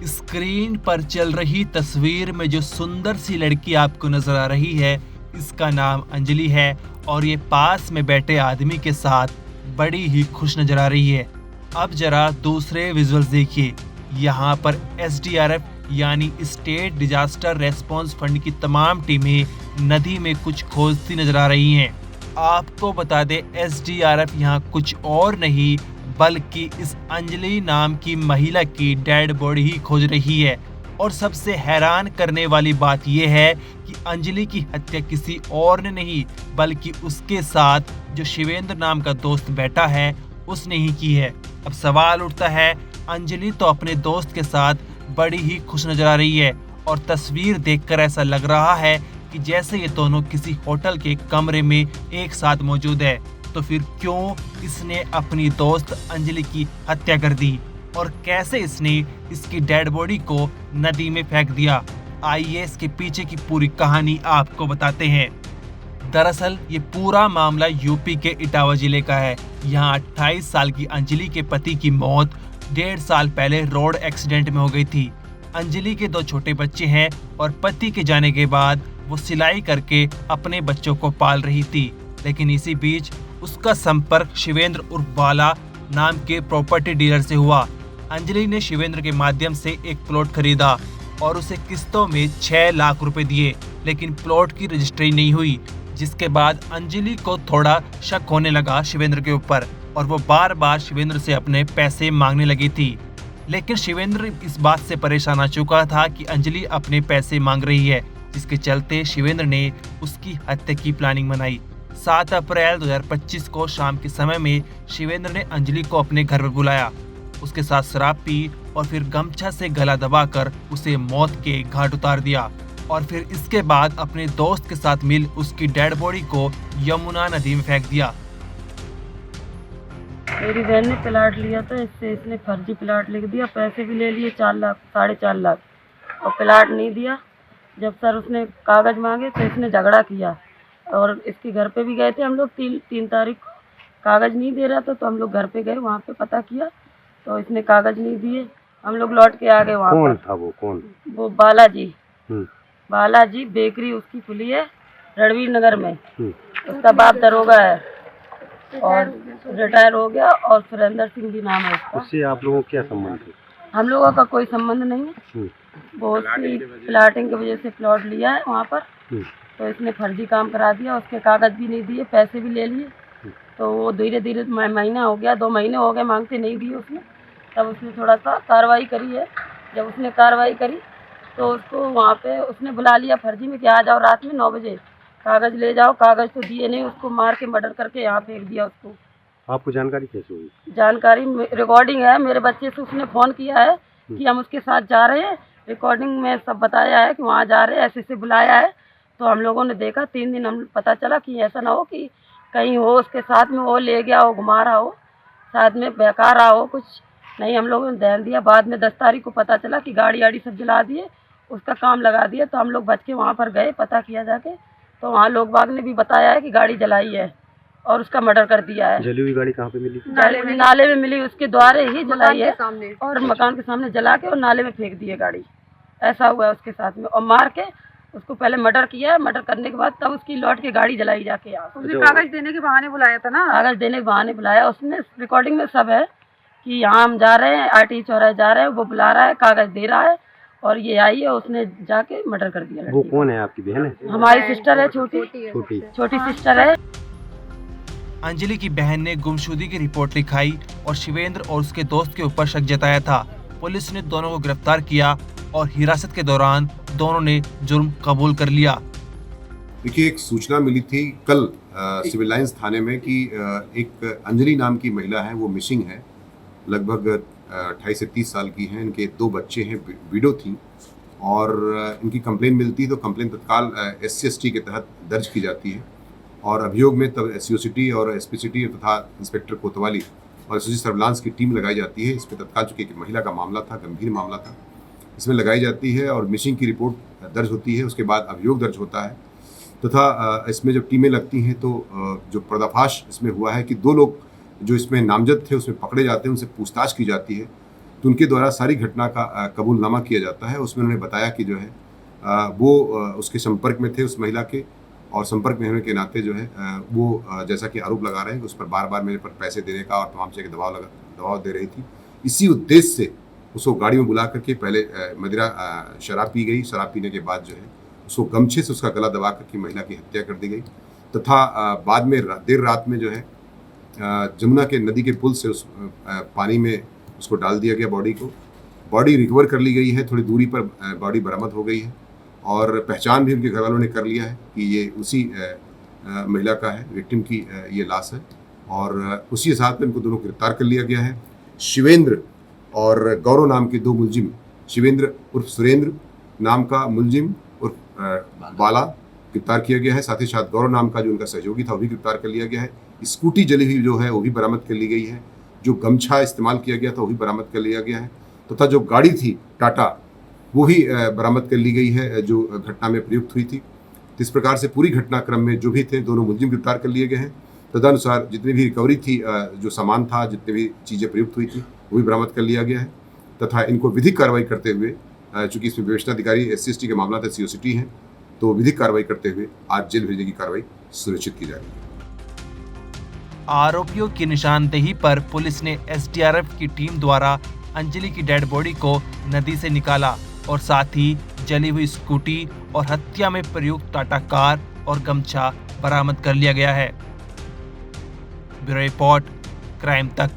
Screen पर चल रही तस्वीर में जो सुंदर सी लड़की आपको नजर आ रही है, इसका नाम अंजलि है और ये पास में बैठे आदमी के साथ बड़ी ही खुश नजर आ रही है। अब जरा दूसरे विजुअल्स देखिए। यहाँ पर एसडीआरएफ यानी स्टेट डिजास्टर रेस्पॉन्स फंड की तमाम टीमें नदी में कुछ खोजती नजर आ रही हैं। आपको बता दें, एसडीआरएफ यहाँ कुछ और नहीं बल्कि इस अंजलि नाम की महिला की डेड बॉडी ही खोज रही है। और सबसे हैरान करने वाली बात यह है कि अंजलि की हत्या किसी और ने नहीं बल्कि उसके साथ जो शिवेंद्र नाम का दोस्त बैठा है उसने ही की है। अब सवाल उठता है, अंजलि तो अपने दोस्त के साथ बड़ी ही खुश नजर आ रही है और तस्वीर देखकर ऐसा लग रहा है कि जैसे ये दोनों किसी होटल के कमरे में एक साथ मौजूद है। तो फिर क्यों इसने अपनी दोस्त अंजलि की हत्या कर दी और कैसे इसने इसकी डेड बॉडी को नदी में फेंक दिया? आइए इसके पीछे की पूरी कहानी आपको बताते हैं। दरअसल ये पूरा मामला यूपी के इटावा जिले का है। यहाँ 28 साल की अंजलि के पति की मौत 1.5 साल पहले रोड एक्सीडेंट में हो गई थी। अंजलि के 2 छोटे बच्चे हैं और पति के जाने के बाद वो सिलाई करके अपने बच्चों को पाल रही थी। लेकिन इसी बीच उसका संपर्क शिवेंद्र उर्फ बाला नाम के प्रॉपर्टी डीलर से हुआ। अंजलि ने शिवेंद्र के माध्यम से एक प्लॉट खरीदा और उसे किस्तों में 6 लाख रुपए दिए, लेकिन प्लॉट की रजिस्ट्री नहीं हुई, जिसके बाद अंजलि को थोड़ा शक होने लगा शिवेंद्र के ऊपर और वो बार बार शिवेंद्र से अपने पैसे मांगने लगी थी। लेकिन शिवेंद्र इस बात से परेशान आ चुका था कि अंजलि अपने पैसे मांग रही है, जिसके चलते शिवेंद्र ने उसकी हत्या की प्लानिंग बनाई। 7 अप्रैल 2025 को शाम के समय में शिवेंद्र ने अंजलि को अपने घर पर बुलाया, उसके साथ शराब पी और फिर गमछा से गला दबाकर उसे मौत के घाट उतार दिया और फिर इसके बाद अपने दोस्त के साथ मिल उसकी डेड बॉडी को यमुना नदी में फेंक दिया। मेरी बहन ने प्लाट लिया था, इससे इसने फर्जी प्लाट लिख दिया, पैसे भी ले लिए 4 लाख 4.5 लाख और प्लाट नहीं दिया। जब सर उसने कागज़ मांगे तो इसने झगड़ा किया और इसके घर पे भी गए थे हम लोग। 3 तारीख को कागज़ नहीं दे रहा था तो हम लोग घर पे गए, वहाँ पे पता किया तो इसने कागज़ नहीं दिए। हम लोग लौट के आ गए। वहाँ कौन था वो? कौन? वो बालाजी बेकरी उसकी खुली है रणवीर नगर में। उसका बाप दरोगा है और रिटायर हो गया और सुरेंद्र सिंह भी नाम है उसका। उससे आप लोगों का क्या संबंध है? हम लोगों का कोई संबंध नहीं है। वो उसकी प्लाटिंग की वजह से प्लॉट लिया है वहाँ पर, तो इसने फर्जी काम करा दिया। उसके कागज़ भी नहीं दिए, पैसे भी ले लिए। तो वो धीरे धीरे महीना हो गया, 2 महीने हो गए मांगते नहीं दिए उसने। तब उसने थोड़ा सा कार्रवाई करी है। जब उसने कार्रवाई करी तो उसको वहाँ पे उसने बुला लिया फर्जी में कि आ जाओ रात में 9 बजे, कागज़ ले जाओ। कागज़ तो दिए नहीं, उसको मार के मर्डर करके यहाँ फेंक दिया उसको। आपको जानकारी कैसे हुई? जानकारी रिकॉर्डिंग है, मेरे बच्चे से उसने फ़ोन किया है कि हम उसके साथ जा रहे हैं। रिकॉर्डिंग में सब बताया है कि वहाँ जा रहे हैं, ऐसे से बुलाया है। तो हम लोगों ने देखा 3 दिन, हम पता चला कि ऐसा ना हो कि कहीं हो उसके साथ में वो ले गया हो, घुमा रहा हो, साथ में बहका रहा हो, कुछ नहीं। हम लोगों ने ध्यान दिया। बाद में 10 तारीख को पता चला कि गाड़ी वाड़ी सब जला दिए, उसका काम लगा दिया। तो हम लोग बच के वहाँ पर गए, पता किया जाके, तो वहाँ लोग बाग ने भी बताया है कि गाड़ी जलाई है और उसका मर्डर कर दिया है। जली हुई गाड़ी कहाँ पे मिली? नाले में मिली, उसके द्वारे ही जलाई है और मकान के सामने जला के और नाले में फेंक दी है गाड़ी। ऐसा हुआ है उसके साथ में। और मार के उसको पहले मर्डर किया है, मर्डर करने के बाद तब उसकी लौट के गाड़ी जलाई जाके यहाँ। उसने कागज देने के बहाने बुलाया था ना? कागज देने के बहाने बुलाया उसने। रिकॉर्डिंग में सब है कि यहाँ हम जा रहे हैं, आरटी चौराहे जा रहे हैं, वो बुला रहा है, कागज दे रहा है और ये आई है, उसने जाके मर्डर कर दिया। वो कौन है? आपकी बहन है? हमारी सिस्टर है, छोटी सिस्टर है। अंजलि की बहन ने गुमशुदगी की रिपोर्ट लिखाई और शिवेंद्र और उसके दोस्त के ऊपर शक जताया था। पुलिस ने दोनों को गिरफ्तार किया और हिरासत के दौरान दोनों ने जुर्म कबूल कर लिया। देखिए, एक सूचना मिली थी कल सिविल लाइंस थाने में कि एक अंजलि नाम की महिला है, वो मिसिंग है। लगभग 28 से 30 साल की हैं। इनके 2 बच्चे हैं, विडो थी और इनकी कंप्लेन मिलती है तो कंप्लेन तत्काल SC/ST के तहत दर्ज की जाती है और अभियोग में तब SCOCT और SPCT तथा इंस्पेक्टर कोतवाली और SOG सर्विलांस की टीम लगाई जाती है। इसमें तत्काल, चूँकि एक महिला का मामला था, गंभीर मामला था, इसमें लगाई जाती है और मिसिंग की रिपोर्ट दर्ज होती है। उसके बाद अभियोग दर्ज होता है तथा इसमें जब टीमें लगती हैं तो जो पर्दाफाश इसमें हुआ है कि 2 लोग जो इसमें नामजद थे उसमें पकड़े जाते हैं, उनसे पूछताछ की जाती है। तो उनके द्वारा सारी घटना का कबूलनामा किया जाता है। उसमें उन्होंने बताया कि जो है वो उसके संपर्क में थे उस महिला के, और संपर्क में होने के नाते जो है वो जैसा कि आरोप लगा रहे हैं उस पर बार बार मेरे पर पैसे देने का और तमाम चीज़ के दबाव दे रही थी। इसी उद्देश्य से उसको गाड़ी में बुला करके पहले मदिरा शराब पी गई, शराब पीने के बाद जो है उसको गमछे से उसका गला दबा करके महिला की हत्या कर दी गई, तथा बाद में देर रात में जो है जमुना के नदी के पुल से उस पानी में उसको डाल दिया गया। बॉडी रिकवर कर ली गई है, थोड़ी दूरी पर बॉडी बरामद हो गई है और पहचान भी उनके घर वालों ने कर लिया है कि ये उसी महिला का है, विक्टिम की ये लाश है, और उसी के साथ में इनको दोनों गिरफ्तार कर लिया गया है। शिवेंद्र और गौरव नाम के दो मुलजिम, शिवेंद्र उर्फ सुरेंद्र नाम का मुलजिम उर्फ बाला गिरफ्तार किया गया है। साथ ही साथ गौरव नाम का जो उनका सहयोगी था वो भी गिरफ्तार कर लिया गया है। स्कूटी जली हुई जो है वो भी बरामद कर ली गई है। जो गमछा इस्तेमाल किया गया था वो भी बरामद कर लिया गया है, तथा जो गाड़ी थी टाटा वो भी बरामद कर ली गई है जो घटना में प्रयुक्त हुई थी। तो इस प्रकार से पूरी घटनाक्रम में जो भी थे दोनों मुलजिम गिरफ्तार कर लिए गए हैं। तदनुसार जितनी भी रिकवरी थी, जो सामान था, जितनी भी चीज़ें प्रयुक्त हुई थी वो भी बरामद कर लिया गया है, तथा इनको विधिक कार्रवाई करते हुए, चूँकि इसमें विवेचनाधिकारी SC/ST के मामला COCT हैं, तो विधिक कार्रवाई करते हुए आज जेल भेजने की कार्रवाई सुनिश्चित की जा रही है। आरोपियों की निशानदेही पर पुलिस ने SDRF की टीम द्वारा अंजलि की डेड बॉडी को नदी से निकाला और साथ ही जली हुई स्कूटी और हत्या में प्रयुक्त टाटा कार और गमछा बरामद कर लिया गया है। ब्यूरो रिपोर्ट, क्राइम तक।